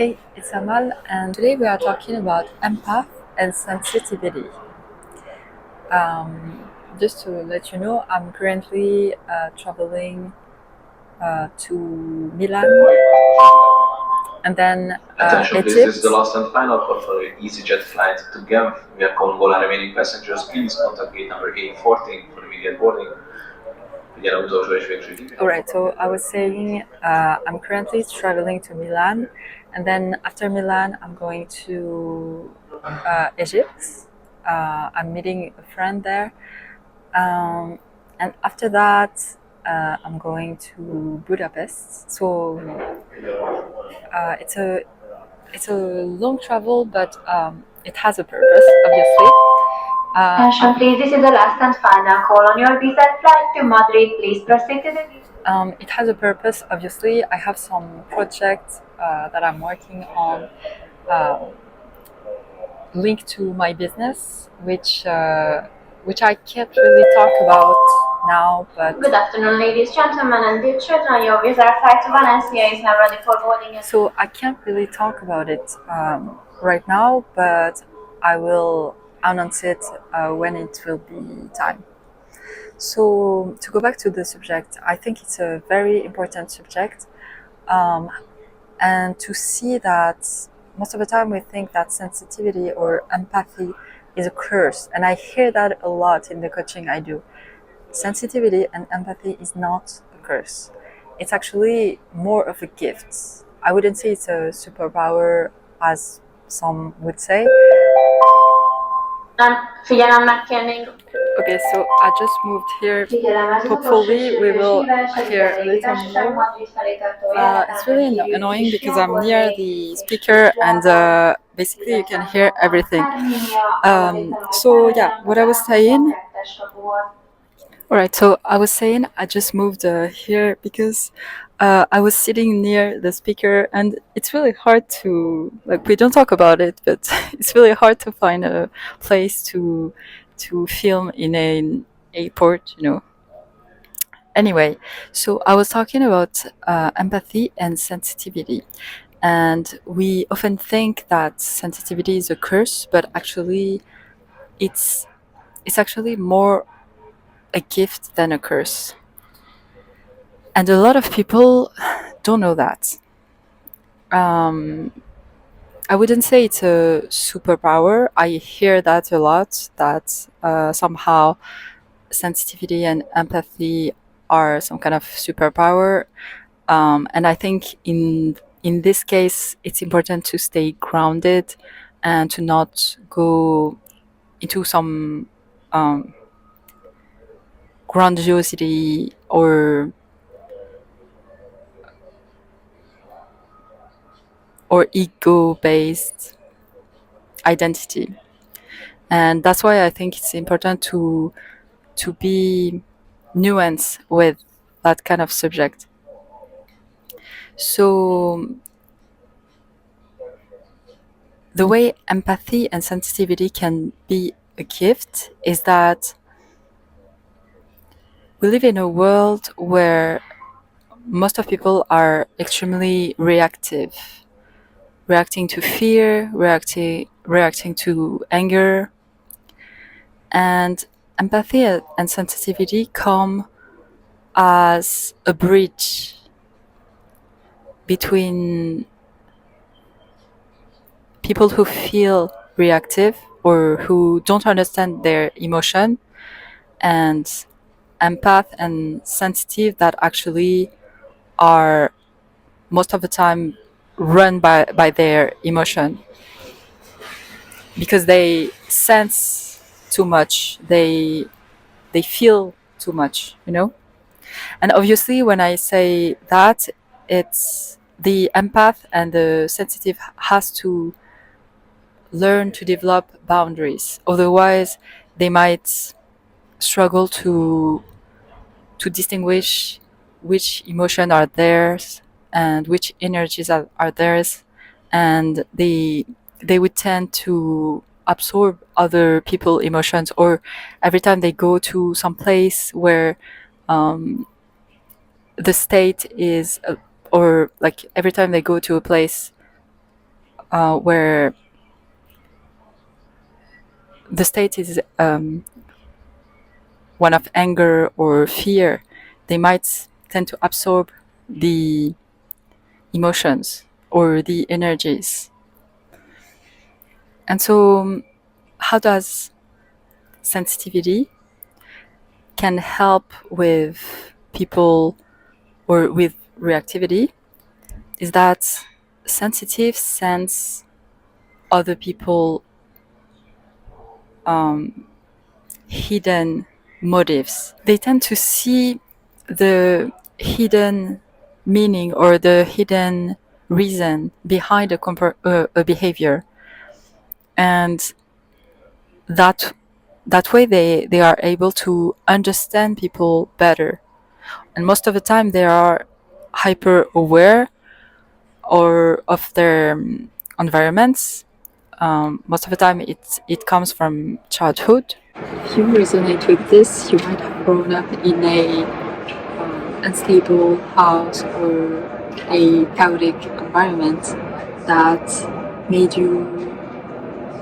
Hey, it's Amal, and today we are talking about empath and sensitivity. Just to let you know, I'm currently traveling to Milan and then Attention please, this is Egypt. the last and final call for your EasyJet flight to Genf. We are calling all remaining passengers. Please contact gate number 814 for immediate boarding. Figyelem utolsó és végső hívás. Alright, so I was saying I'm currently traveling to Milan, and then after Milan, I'm going to Egypt. I'm meeting a friend there. And after that, I'm going to Budapest. So it's a long travel, but it has a purpose, obviously. Attention please, this is the last and final call on your visa flight to Madrid. Please proceed to the gate. It has a purpose, obviously. I have some projects that I'm working on linked to my business, which I can't really talk about now, but Good afternoon, ladies, gentlemen, and dear children. Your visa flight to Valencia is now ready for boarding. so I can't really talk about it right now, but I will announce it when it will be time. So to go back to the subject, I think it's a very important subject, and to see that most of the time we think that sensitivity or empathy is a curse, and I hear that a lot in the coaching I do. Sensitivity and empathy is not a curse. It's actually more of a gift. I wouldn't say it's a superpower as some would say. Figyelemmel kérnénk. Okay, so I just moved here. Figyelem, Hopefully we will hear a little more. It's really annoying because I'm near the speaker and basically you can hear everything. So yeah, what I was saying. Alright, so I was saying I just moved here because I was sitting near the speaker, and it's really hard to, like, we don't talk about it, but it's really hard to find a place to film in an airport, you know. Anyway, so I was talking about empathy and sensitivity, and we often think that sensitivity is a curse, but actually, it's actually more a gift than a curse. And a lot of people don't know that. I wouldn't say it's a superpower. I hear that a lot, that somehow sensitivity and empathy are some kind of superpower. And I think in this case, it's important to stay grounded and to not go into some grandiosity or ego-based identity. And that's why I think it's important to be nuanced with that kind of subject. So the way empathy and sensitivity can be a gift is that we live in a world where most of people are extremely reactive, reacting to fear, reacting to anger, and empathy and sensitivity come as a bridge between people who feel reactive or who don't understand their emotion, and empath and sensitive that actually are most of the time run by their emotion because they sense too much, they feel too much, you know. And obviously when I say that, it's the empath and the sensitive has to learn to develop boundaries, otherwise they might struggle to distinguish which emotions are theirs and which energies are theirs, and they would tend to absorb other people's emotions, or every time they go to some place where the state is or like every time they go to a place where the state is one of anger or fear, they might tend to absorb the emotions or the energies. And so, how does sensitivity can help with people or with reactivity? Is that sensitive sense other people hidden motives. They tend to see the hidden meaning or the hidden reason behind a behavior, and that way they are able to understand people better. And most of the time they are hyper aware or of their environments. Most of the time it comes from childhood. If you resonate with this, you might have grown up in a unstable house or a chaotic environment that made you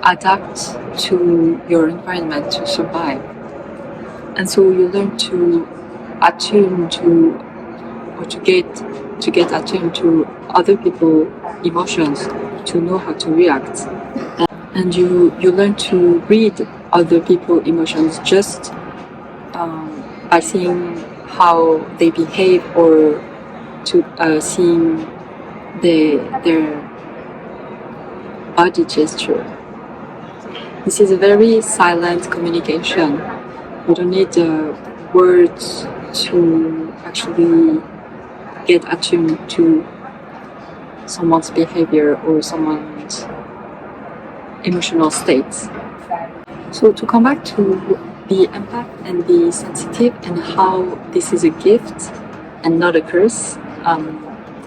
adapt to your environment to survive. And so you learn to attune to, or to get attuned to other people's emotions, to know how to react. And you learn to read other people's emotions just by seeing how they behave, or to seeing their body gesture. This is a very silent communication. You don't need words to actually get attuned to someone's behavior or someone's emotional states. So to come back to the empath and the sensitive and how this is a gift and not a curse,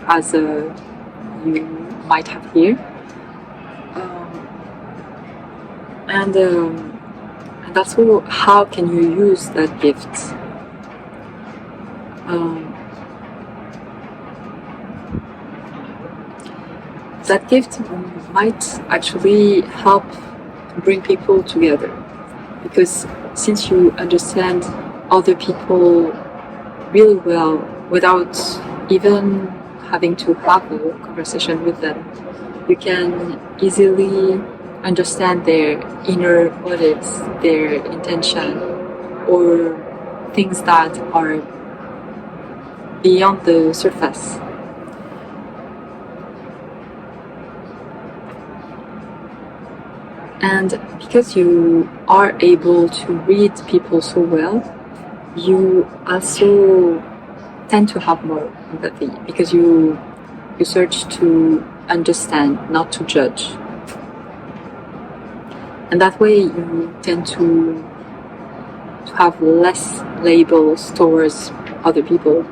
as you might have here, and also how can you use that gift. That gift might actually help bring people together, because since you understand other people really well without even having to have a conversation with them, you can easily understand their inner motives, their intention, or things that are beyond the surface. And because you are able to read people so well, you also tend to have more empathy, because you search to understand, not to judge. And that way you tend to have less labels towards other people.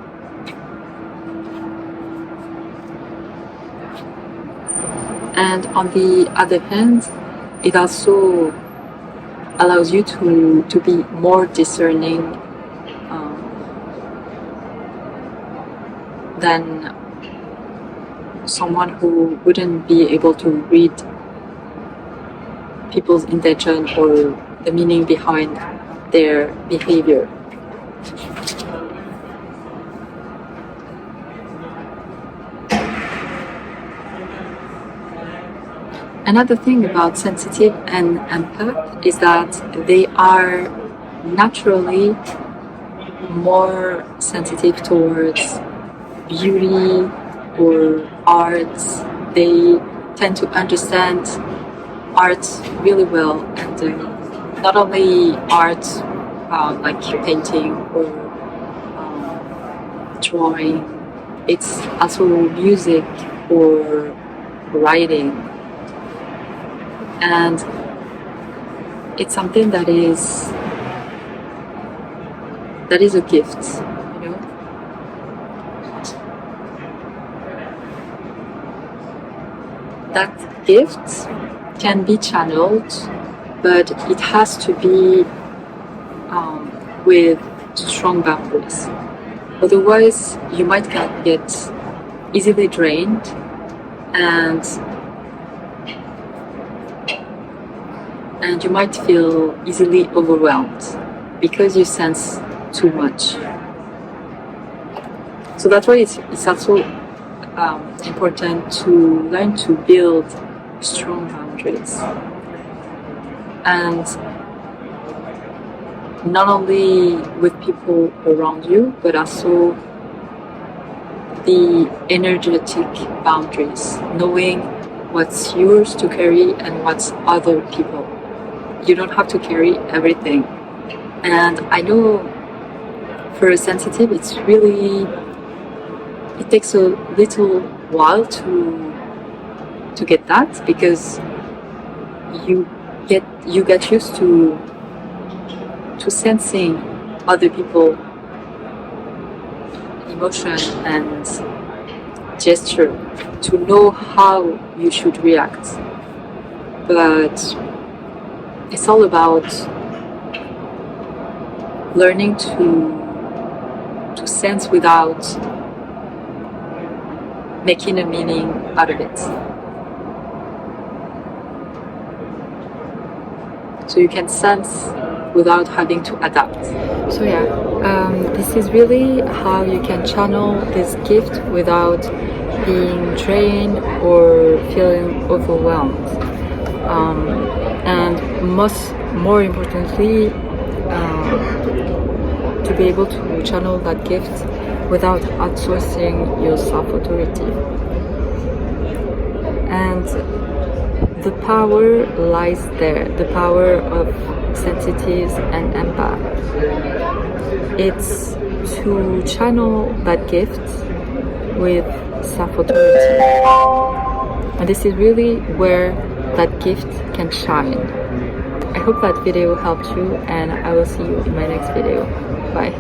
And on the other hand, it also allows you to be more discerning than someone who wouldn't be able to read people's intention or the meaning behind their behavior. Another thing about sensitive and empath is that they are naturally more sensitive towards beauty or arts. They tend to understand art really well, and not only art like painting or drawing, it's also music or writing. And it's something that is a gift, you know. That gift can be channeled, but it has to be with strong boundaries. Otherwise, you might get easily drained and and you might feel easily overwhelmed because you sense too much. So that's why it's also important to learn to build strong boundaries, and not only with people around you, but also the energetic boundaries, knowing what's yours to carry and what's other people. You don't have to carry everything. And I know for a sensitive, it takes a little while to get that, because you get used to sensing other people emotion and gesture, to know how you should react. But it's all about learning to sense without making a meaning out of it. So you can sense without having to adapt. So yeah, this is really how you can channel this gift without being drained or feeling overwhelmed. And more importantly, to be able to channel that gift without outsourcing your self-authority. And the power lies there, the power of sensitives and empath. It's to channel that gift with self-authority. And this is really where that gift can shine. I hope that video helped you, and I will see you in my next video. Bye.